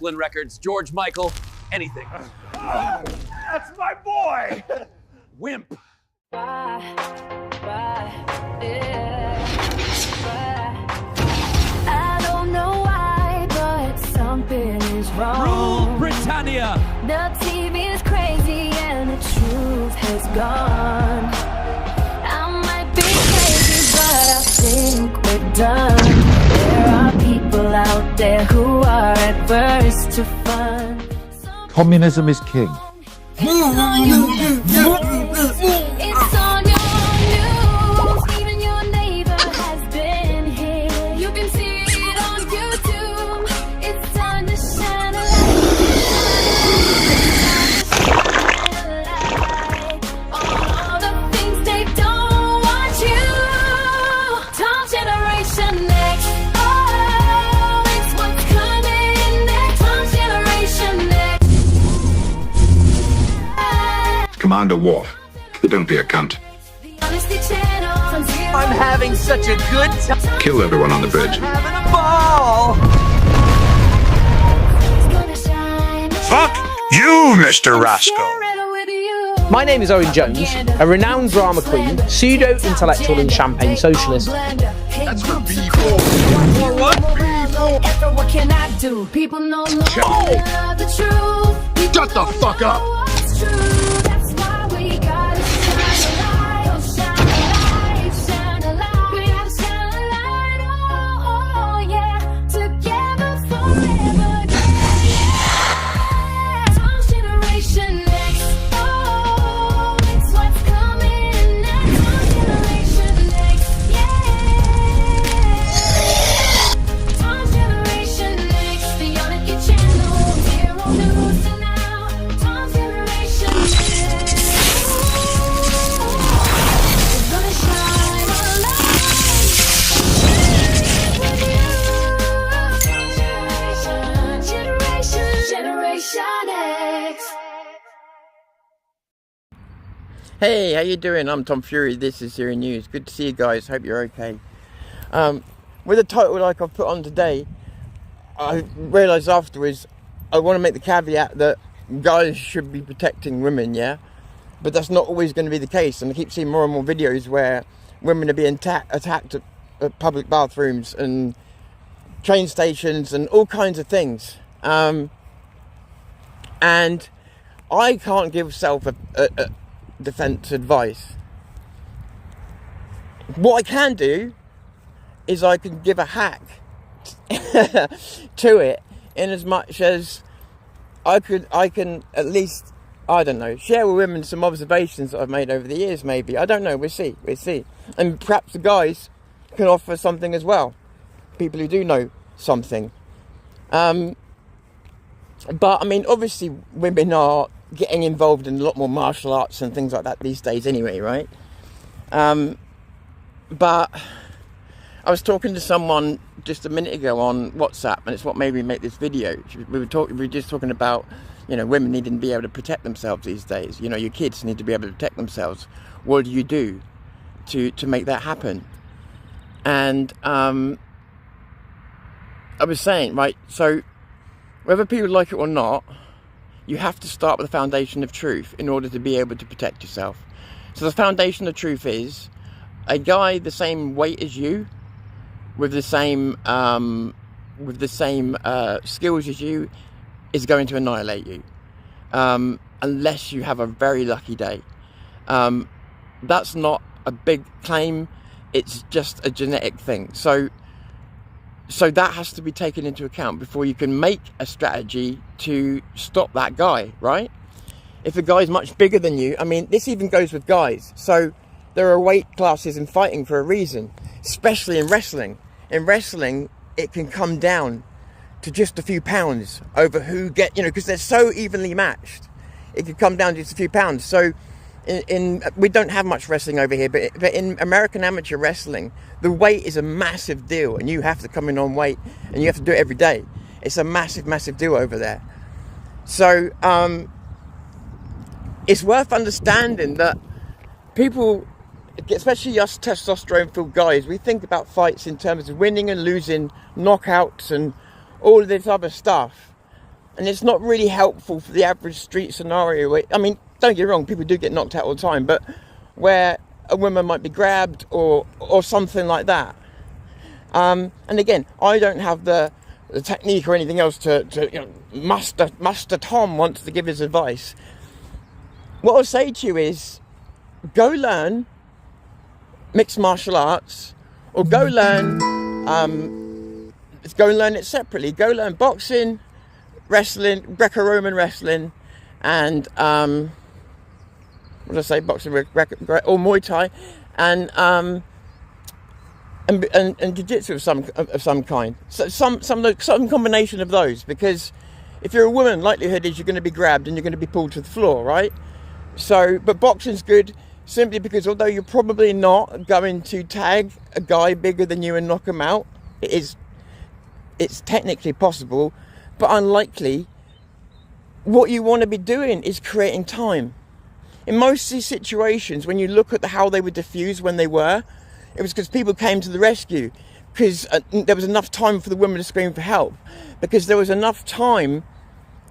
Records, George Michael, anything. That's my boy! Wimp. I don't know why, but something is wrong. Rule Britannia. The TV is crazy and the truth has gone. I might be crazy, but I think we're done. There are people out there who are adverse to fun. Communism is king. It's on your news. Even your neighbor has been here. You can see it on YouTube. It's time to shine a light. All the things they don't want you. Tom Generation Next. Oh, it's what's coming next. Tom Generation Next. Commander Worf, don't be a cunt. I'm having such a good time. Kill everyone on the bridge. Having a ball. Fuck you, Mr. Rascal. My name is Owen Jones, a renowned drama queen, pseudo-intellectual and champagne socialist. That's for B4. What can I do? People no longer love the truth. Shut the fuck up. What's true? That's why we gotta shine a light. Oh, shine a light, shine a light. We gotta shine a light. Oh, yeah. Together forever. Yeah. Tom's Generation Next. Oh, it's what's coming next. Tom's Generation Next. Yeah. Tom's Generation Next. The Unity Channel. Zero News to now. Tom's Generation Next. We're gonna shine a light. Generation X. Hey, how you doing? I'm Tom Fury. This is Zero News. Good to see you guys. Hope you're okay. With the title like I've put on today, I realised afterwards I want to make the caveat that guys should be protecting women, yeah? But that's not always going to be the case. And I keep seeing more and more videos where women are being attacked at public bathrooms and train stations and all kinds of things. And I can't give self-defense advice. What I can do is I can give a hack to it, in as much as I can at least, I don't know, share with women some observations that I've made over the years, maybe. I don't know, we'll see. And perhaps the guys can offer something as well. People who do know something. But, I mean, obviously women are getting involved in a lot more martial arts and things like that these days anyway, right? But I was talking to someone just a minute ago on WhatsApp, and it's what made me make this video. We were just talking about, you know, women needing to be able to protect themselves these days. You know, your kids need to be able to protect themselves. What do you do to make that happen? And I was saying, right, so whether people like it or not, you have to start with the foundation of truth in order to be able to protect yourself. So the foundation of truth is a guy the same weight as you, with the same skills as you, is going to annihilate you, unless you have a very lucky day. That's not a big claim. It's just a genetic thing. So that has to be taken into account before you can make a strategy to stop that guy, right? If a guy's much bigger than you, I mean, this even goes with guys. So there are weight classes in fighting for a reason, especially in wrestling. In wrestling, it can come down to just a few pounds over who because they're so evenly matched. It could come down to just a few pounds. So we don't have much wrestling over here, but in American amateur wrestling, the weight is a massive deal, and you have to come in on weight, and you have to do it every day. It's a massive, massive deal over there. So it's worth understanding that people, especially us testosterone-filled guys, we think about fights in terms of winning and losing, knockouts, and all of this other stuff. and it's not really helpful for the average street scenario. I mean, don't get me wrong, people do get knocked out all the time, but where a woman might be grabbed or something like that. And again, I don't have the technique or anything else to Master Tom wants to give his advice. What I'll say to you is, go learn mixed martial arts, or go learn it separately. Go learn boxing, wrestling, Greco-Roman wrestling, and what did I say? Boxing, or Muay Thai, and jiu-jitsu of some kind. So some combination of those, because if you're a woman, likelihood is you're going to be grabbed and you're going to be pulled to the floor, right? So, but boxing's good simply because although you're probably not going to tag a guy bigger than you and knock him out, it's technically possible, but unlikely. What you want to be doing is creating time. In most of these situations, when you look at how they were diffused when they were, it was because people came to the rescue, because there was enough time for the women to scream for help, because there was enough time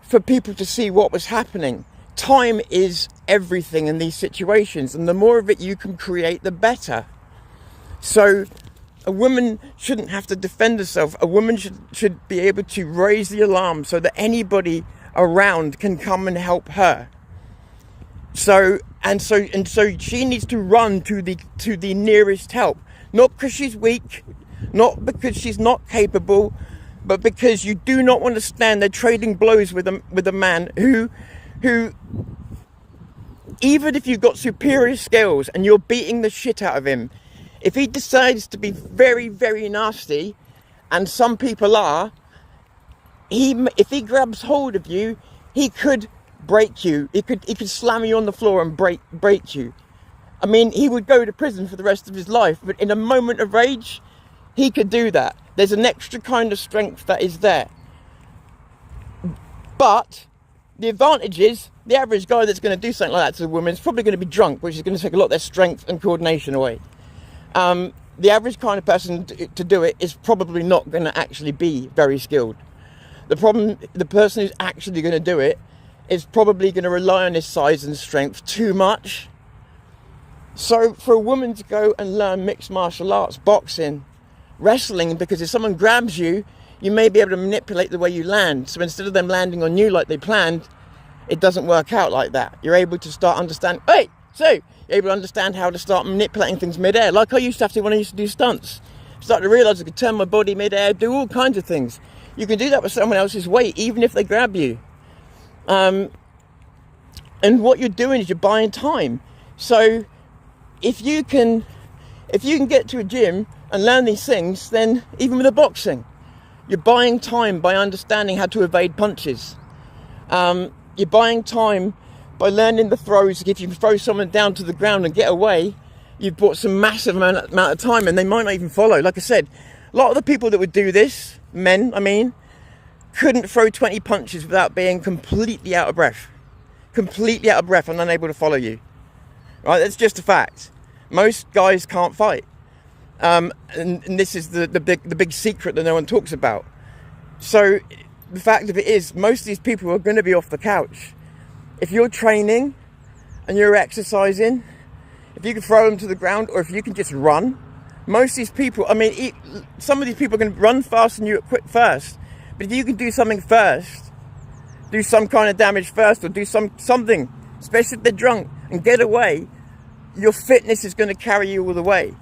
for people to see what was happening. Time is everything in these situations, and the more of it you can create, the better. So a woman shouldn't have to defend herself. A woman should be able to raise the alarm so that anybody around can come and help her. So she needs to run to the nearest help, not because she's weak, not because she's not capable, but because you do not want to stand there trading blows with a man who even if you've got superior skills and you're beating the shit out of him, if he decides to be very, very nasty, and some people are, if he grabs hold of you, he could break you. He could slam you on the floor and break you. I mean, he would go to prison for the rest of his life, but in a moment of rage, he could do that. There's an extra kind of strength that is there. But the advantage is, the average guy that's going to do something like that to a woman is probably going to be drunk, which is going to take a lot of their strength and coordination away. The average kind of person to do it is probably not going to actually be very skilled. The person who's actually going to do it is probably going to rely on his size and strength too much. So for a woman to go and learn mixed martial arts, boxing, wrestling, because if someone grabs you, you may be able to manipulate the way you land. So instead of them landing on you like they planned, it doesn't work out like that. You're able to start understand. You're able to understand how to start manipulating things mid-air, like I used to have to when I used to do stunts. Start to realise I could turn my body mid-air, do all kinds of things. You can do that with someone else's weight, even if they grab you. And what you're doing is you're buying time. So if you can get to a gym and learn these things, then even with the boxing, you're buying time by understanding how to evade punches. You're buying time by learning the throws. If you throw someone down to the ground and get away, you've bought some massive amount of time, and they might not even follow. Like I said, a lot of the people that would do this, men, I mean, couldn't throw 20 punches without being completely out of breath. Completely out of breath and unable to follow you. Right, that's just a fact. Most guys can't fight. And this is the big secret that no one talks about. So the fact of it is, most of these people are going to be off the couch. If you're training and you're exercising, if you can throw them to the ground, or if you can just run, most of these people, I mean, some of these people are going to run faster than you quick first. But if you can do something first, do some kind of damage first, or do something, especially if they're drunk, and get away, your fitness is going to carry you all the way.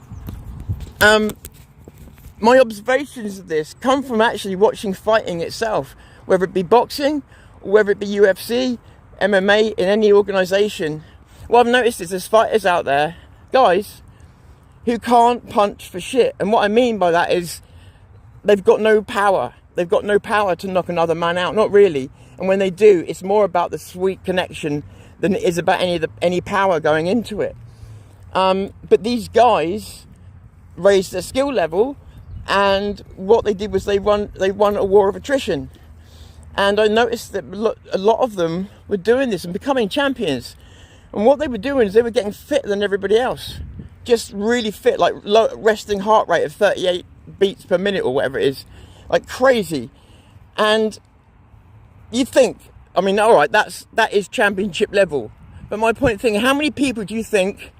My observations of this come from actually watching fighting itself, whether it be boxing, or whether it be UFC, MMA, in any organisation. What I've noticed is there's fighters out there, guys, who can't punch for shit. And what I mean by that is they've got no power. They've got no power to knock another man out, not really. And when they do, it's more about the sweet connection than it is about any power going into it. But these guys raised their skill level, and what they did was they won a war of attrition. And I noticed that a lot of them were doing this and becoming champions. And what they were doing is they were getting fitter than everybody else. Just really fit, like low resting heart rate of 38 beats per minute or whatever it is. Like crazy. And you think, I mean, all right, that is championship level. But my point thing, how many people do you think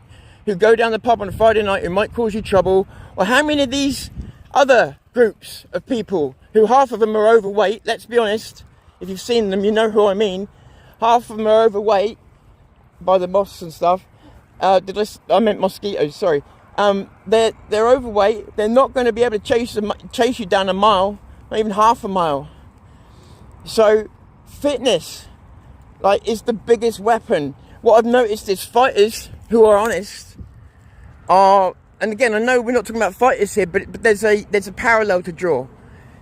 who go down the pub on a Friday night who might cause you trouble, or how many of these other groups of people who half of them are overweight, let's be honest, if you've seen them, you know who I mean, half of them are overweight by the moths and stuff. I meant mosquitoes, sorry. They're overweight, they're not going to be able to chase you down a mile, not even half a mile. So fitness, like, is the biggest weapon. What I've noticed is fighters who are honest are, and again, I know we're not talking about fighters here, but there's a parallel to draw.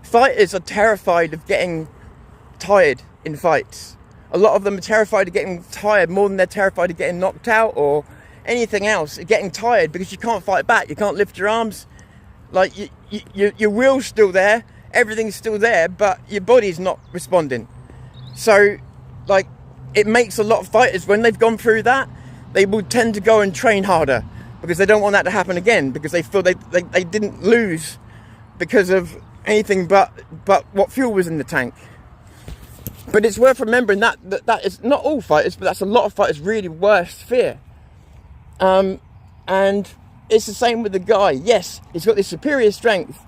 Fighters are terrified of getting tired in fights. A lot of them are terrified of getting tired more than they're terrified of getting knocked out or anything else. Getting tired because you can't fight back, you can't lift your arms. Like, your will's still there, everything's still there, but your body's not responding. So, like, it makes a lot of fighters, when they've gone through that, they will tend to go and train harder because they don't want that to happen again, because they feel they didn't lose because of anything but what fuel was in the tank. But it's worth remembering that is not all fighters, but that's a lot of fighters' really worst fear. And it's the same with the guy. Yes, he's got this superior strength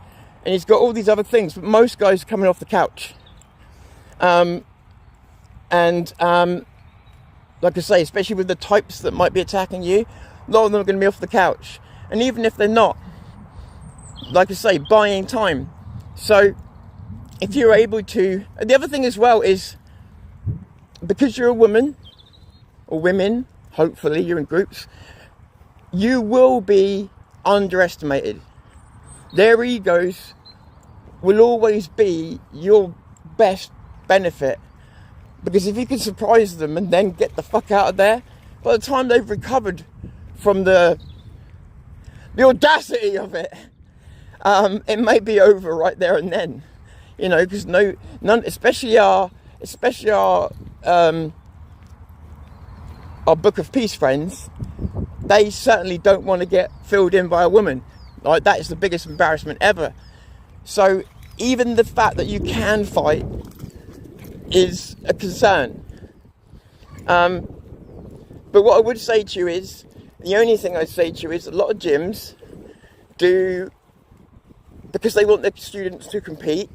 and he's got all these other things, but most guys are coming off the couch. Like I say, especially with the types that might be attacking you, a lot of them are going to be off the couch. And even if they're not, like I say, buying time. So if you're able to, the other thing as well is, because you're a woman, or women, hopefully you're in groups, you will be underestimated. Their egos will always be your best benefit, because if you can surprise them and then get the fuck out of there, by the time they've recovered from the audacity of it, it may be over right there and then, you know, because none, especially our Book of Peace friends, they certainly don't want to get filled in by a woman. Like, that is the biggest embarrassment ever. So even the fact that you can fight is a concern. But what I would say to you is, the only thing I'd say to you is, a lot of gyms do, because they want their students to compete,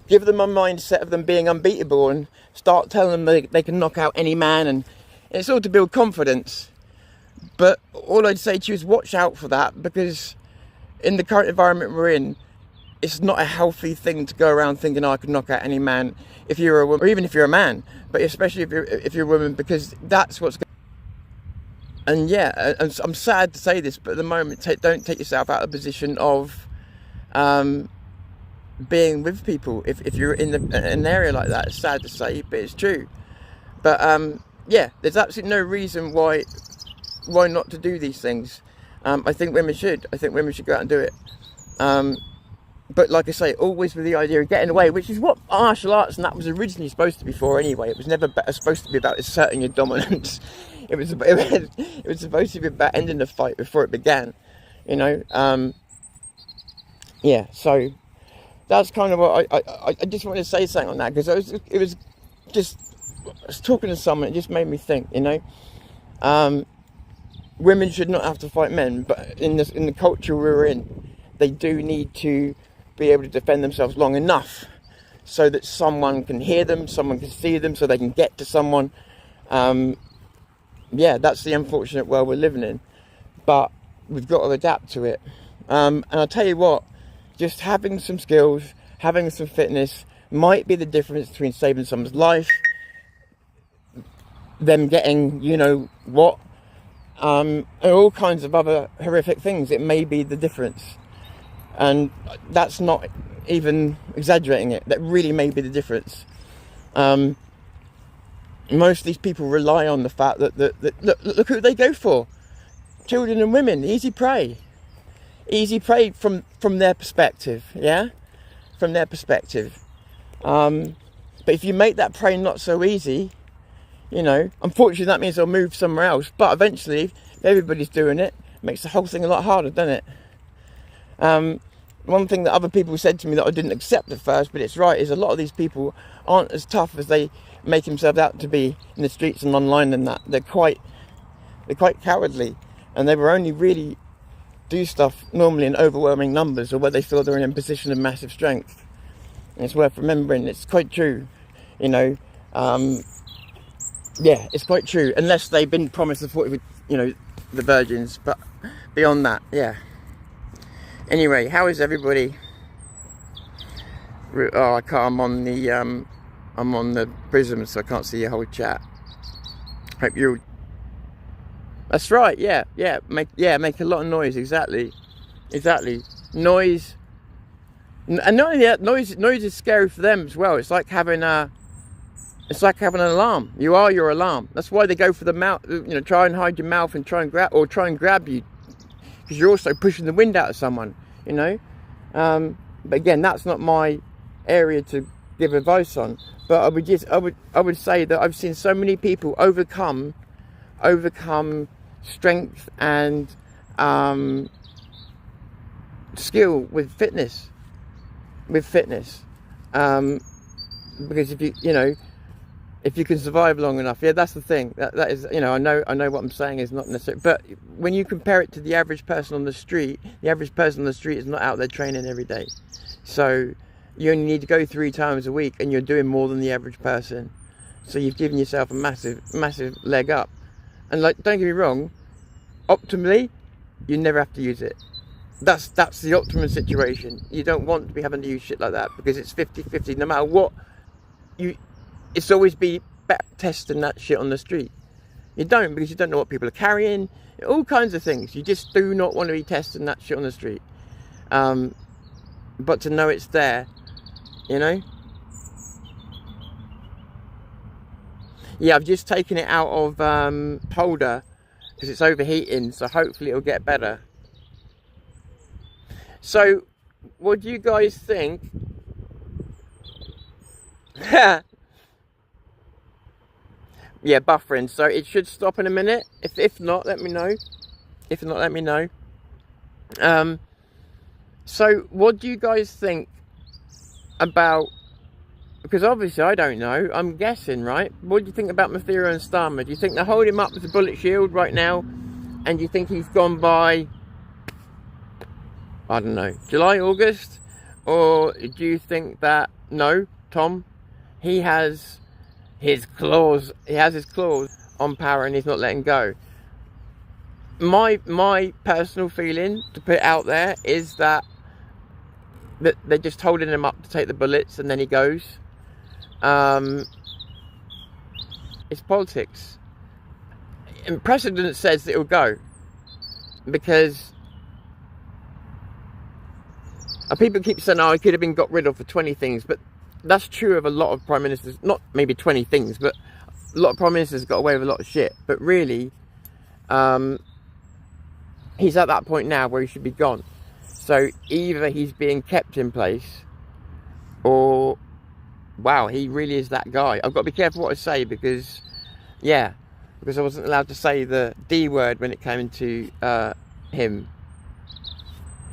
give them a mindset of them being unbeatable and start telling them they can knock out any man, and it's all to build confidence. But all I'd say to you is watch out for that, because in the current environment we're in, it's not a healthy thing to go around thinking, oh, I can knock out any man if you're a woman, or even if you're a man, but especially if you're a woman, because that's what's going. And yeah, I'm sad to say this, but at the moment, don't take yourself out of the position of being with people if you're in an area like that. It's sad to say, but it's true. But yeah, there's absolutely no reason why not to do these things. I think women should. I think women should go out and do it. But like I say, always with the idea of getting away, which is what martial arts and that was originally supposed to be for anyway. It was never supposed to be about asserting your dominance. It was supposed to be about ending the fight before it began, you know. Yeah, so that's kind of what I just wanted to say something on that, because I was talking to someone, it just made me think, you know. Women should not have to fight men, but in the culture we're in, they do need to be able to defend themselves long enough so that someone can hear them, someone can see them, so they can get to someone. Yeah, that's the unfortunate world we're living in, but we've got to adapt to it. And I'll tell you what, just having some skills, having some fitness might be the difference between saving someone's life, them getting, you know what, and all kinds of other horrific things. It may be the difference. And that's not even exaggerating it. That really may be the difference. Most of these people rely on the fact that look who they go for. Children and women, easy prey. Easy prey from their perspective, yeah? From their perspective. But if you make that prey not so easy, you know, unfortunately that means they'll move somewhere else. But eventually, if everybody's doing it, makes the whole thing a lot harder, doesn't it? one thing that other people said to me that I didn't accept at first, but it's right, is a lot of these people aren't as tough as they make themselves out to be in the streets and online and that. They're quite cowardly, and they will only really do stuff normally in overwhelming numbers or where they feel they're in a position of massive strength. And it's worth remembering. It's quite true, you know. Yeah, it's quite true, unless they've been promised the 40, you know, the virgins. But beyond that, yeah. Anyway, how is everybody? Oh, I can't. I'm on the prism, so I can't see your whole chat. Hope you're. That's right. Yeah. Make a lot of noise. Exactly. Noise. And not only that, noise is scary for them as well. It's like having an alarm. You are your alarm. That's why they go for the mouth. You know, try and hide your mouth and try and grab you, because you're also pushing the wind out of someone. You know. But again, that's not my area to give advice on. But I would say that I've seen so many people overcome strength and skill with fitness. Because if you can survive long enough, yeah, that's the thing. That is, you know, I know what I'm saying is not necessary, but when you compare it to the average person on the street, is not out there training every day. So you only need to go 3 times a week, and you're doing more than the average person. So you've given yourself a massive leg up. And like, don't get me wrong, optimally, you never have to use it. That's the optimum situation. You don't want to be having to use shit like that, because it's 50-50. No matter what, it's always be better testing that shit on the street. You don't, because you don't know what people are carrying, all kinds of things. You just do not want to be testing that shit on the street. But to know it's there, you know. Yeah, I've just taken it out of holder because it's overheating, so hopefully it'll get better. So, what do you guys think? Yeah, buffering. So it should stop in a minute. If not, let me know. So what do you guys think about? Because obviously I don't know. I'm guessing, right? What do you think about Mathero and Starmer? Do you think they hold him up with a bullet shield right now? And do you think he's gone by, I don't know, July, August? Or do you think that, no, Tom, he has his claws on power and he's not letting go? My personal feeling, to put it out there, is that they're just holding him up to take the bullets and then he goes. It's politics. And precedent says that it will go. Because people keep saying, oh, he could have been got rid of for 20 things. But that's true of a lot of prime ministers. Not maybe 20 things, but a lot of prime ministers got away with a lot of shit. But really, he's at that point now where he should be gone. So either he's being kept in place, or, wow, he really is that guy. I've got to be careful what I say, because I wasn't allowed to say the D word when it came into him,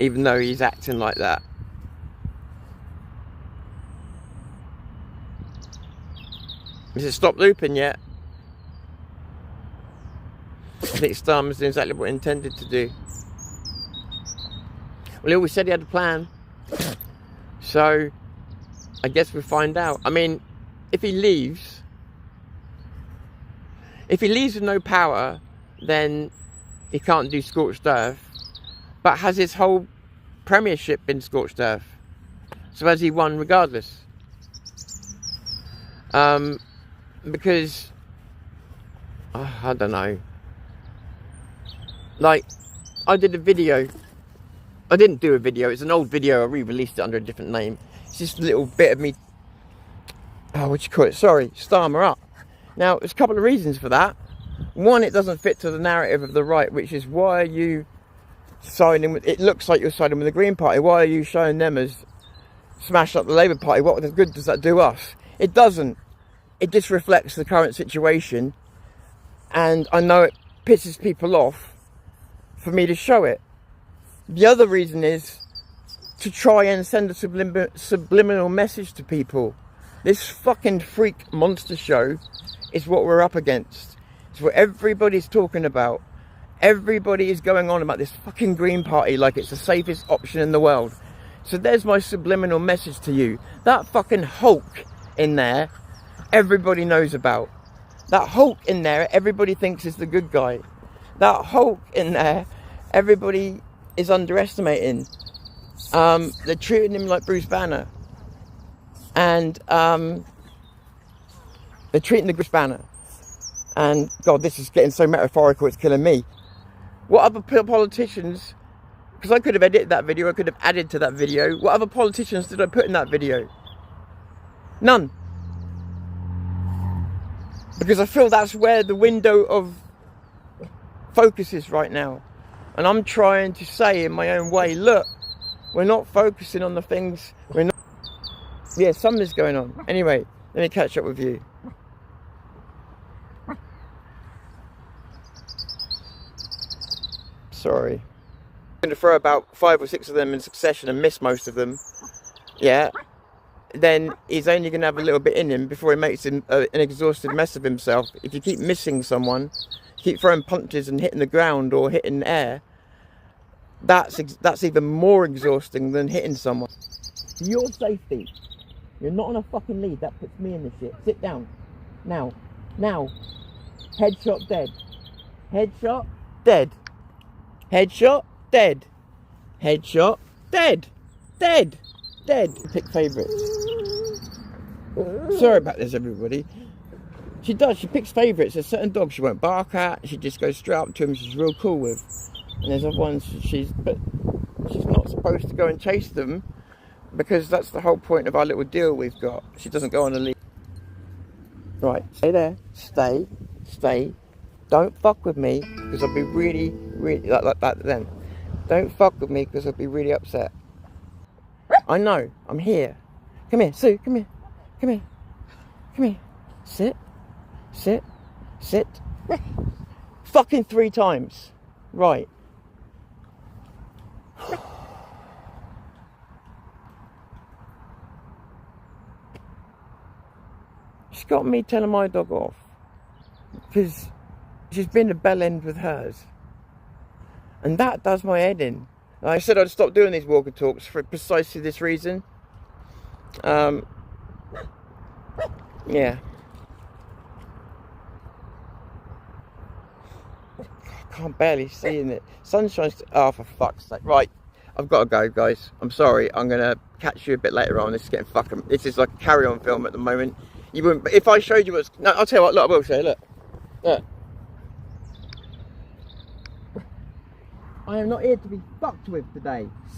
even though he's acting like that. Has it stopped looping yet? I think Starmer's doing exactly what he intended to do. Well, he always said he had a plan. So, I guess we'll find out. I mean, if he leaves with no power, then he can't do scorched earth. But has his whole premiership been scorched earth? So has he won regardless? Because, I don't know. Like, I did a video. I didn't do a video. It's an old video. I re-released it under a different name. It's just a little bit of me. Oh, what do you call it? Sorry, Starmer up. Now, there's a couple of reasons for that. One, it doesn't fit to the narrative of the right, which is, why are you siding with? It looks like you're siding with the Green Party. Why are you showing them as smash up the Labour Party? What good does that do us? It doesn't. It just reflects the current situation, and I know it pisses people off for me to show it. The other reason is, to try and send a subliminal message to people. This fucking freak monster show is what we're up against. It's what everybody's talking about. Everybody is going on about this fucking Green Party like it's the safest option in the world. So there's my subliminal message to you. That fucking Hulk in there, everybody knows about. That Hulk in there, everybody thinks is the good guy. That Hulk in there, everybody is underestimating. They're treating him like Bruce Banner. And they're treating the Bruce Banner. And God, this is getting so metaphorical, it's killing me. What other politicians, because I could have edited that video, I could have added to that video. What other politicians did I put in that video? None. Because I feel that's where the window of focus is right now. And I'm trying to say in my own way, look, we're not focusing on the things, we're not... Yeah, something's going on. Anyway, let me catch up with you. Sorry. I'm going to throw about 5 or 6 of them in succession and miss most of them. Yeah. Then he's only going to have a little bit in him before he makes an exhausted mess of himself. If you keep missing someone, keep throwing punches and hitting the ground or hitting air, that's even more exhausting than hitting someone. For your safety, you're not on a fucking lead. That puts me in the shit. Sit down. Now. Now. Headshot dead. Headshot dead. Headshot dead. Headshot dead. Dead. Dead. Pick favourites. Sorry about this, everybody. She does. She picks favourites. There's certain dogs she won't bark at. She just goes straight up to him. She's real cool with. And there's other ones she's not supposed to go and chase them because that's the whole point of our little deal we've got. She doesn't go on a lead. Right. Stay there. Stay. Stay. Don't fuck with me because I'll be really like that then. Don't fuck with me because I'll be really upset. I know, I'm here. Come here, Sue, come here. Come here. Come here. Sit. Sit. Sit. Fucking 3 times. Right. She's got me telling my dog off. Because she's been a bell end with hers. And that does my head in. I said I'd stop doing these walker talks for precisely this reason. Yeah. I can't barely see in it. Sunshine's... Oh, for fuck's sake. Right. I've got to go, guys. I'm sorry. I'm going to catch you a bit later on. This is getting fucking... This is like a carry-on film at the moment. You wouldn't... But if I showed you what's... No, I'll tell you what. Look, I will show you. Look. Look. I am not here to be fucked with today.